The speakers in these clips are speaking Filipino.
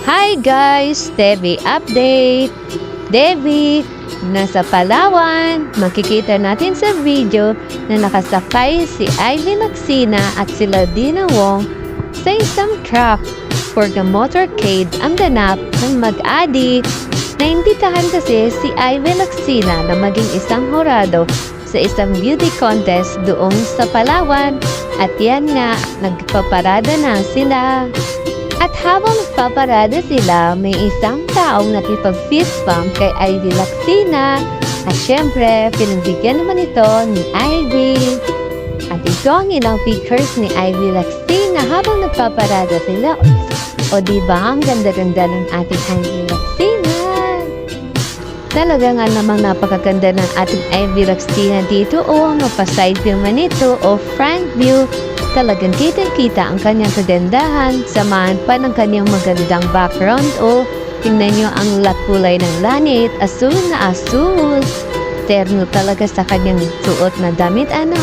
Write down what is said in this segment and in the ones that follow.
Hi guys! Debbie update! Debbie, nasa Palawan, makikita natin sa video na nakasakay si Ivy Lacsina at sila Dina Wong sa isang truck for the motorcade ang ganap ng mag-adi. Naimbitahan kasi si Ivy Lacsina na maging isang horado sa isang beauty contest doon sa Palawan at yan nga, nagpaparada na sila. At habang nagpaparada sila, may isang taong nakipag-fist bump kay Ivy Lacsina. At syempre, pinagbigyan naman ito ni Ivy. At ito ang ilang pictures ni Ivy Lacsina habang nagpaparada sila. O diba, ang ganda-ganda ng ating Ivy Lacsina. Talaga nga namang napakaganda ng ating Ivy Lacsina dito. O, pa-side view man ito o front view. Talagang kitang-kita ang kanyang kagandahan, samahan pa ng kanyang magandang background o tingnan nyo ang kulay ng langit, asul na asul. Terno talaga sa kanyang suot na damit, ano?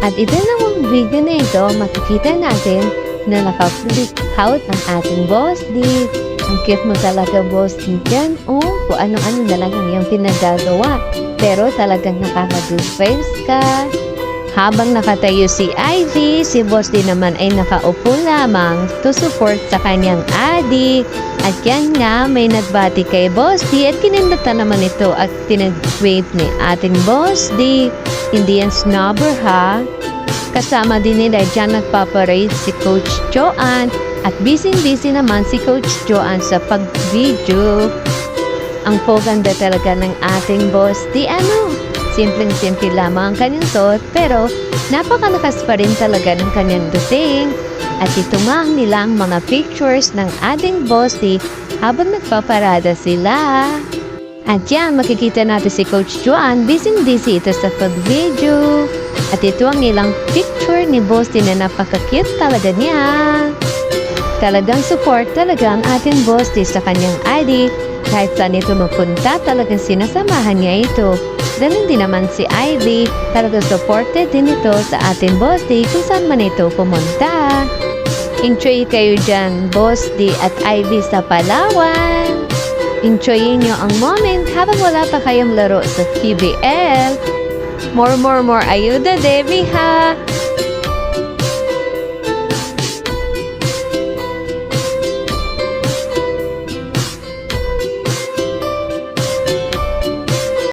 At ito namang video na ito, makikita natin na naka-flip out ang ating boss D. Ang cute mo talaga, boss D dyan. O, kung ano-ano na lang ang iyong pinagagawa. Pero talagang nakaka-good vibes ka. Habang nakatayo si Ivy, si boss D naman ay nakaupo lamang to support sa kanyang adi. At yan nga, may nagbati kay boss D at kinindata naman ito at tinag-wave ni ating boss D. Hindi yan snobber ha. Kasama din nila dyan nagpaparade si Coach Joanne at busy-busy naman si Coach Joanne sa pag-video. Ang poganda talaga ng ating boss di ano. Simpleng-simple lamang ang kanyang suot pero napakalakas pa rin talaga ng kanyang dating. At ito nga ang nilang mga pictures ng ating boss di habang nagpaparada sila. At yan, makikita natin si Coach Joanne, busy-busy ito sa pag-video. At ito ang ilang picture ni Boss D na napaka-cute talaga niya. Talagang support talaga ang ating Boss D sa kanyang ID. Kahit saan ito mapunta, talagang sinasamahan niya ito. Ganun din naman si Ivy, talagang supported din ito sa ating Boss D kung saan man ito pumunta. Enjoy kayo dyan, Boss D at Ivy sa Palawan. Enjoyin nyo ang moment habang wala pa kayong laro sa PBL. More ayuda, Debbie ha!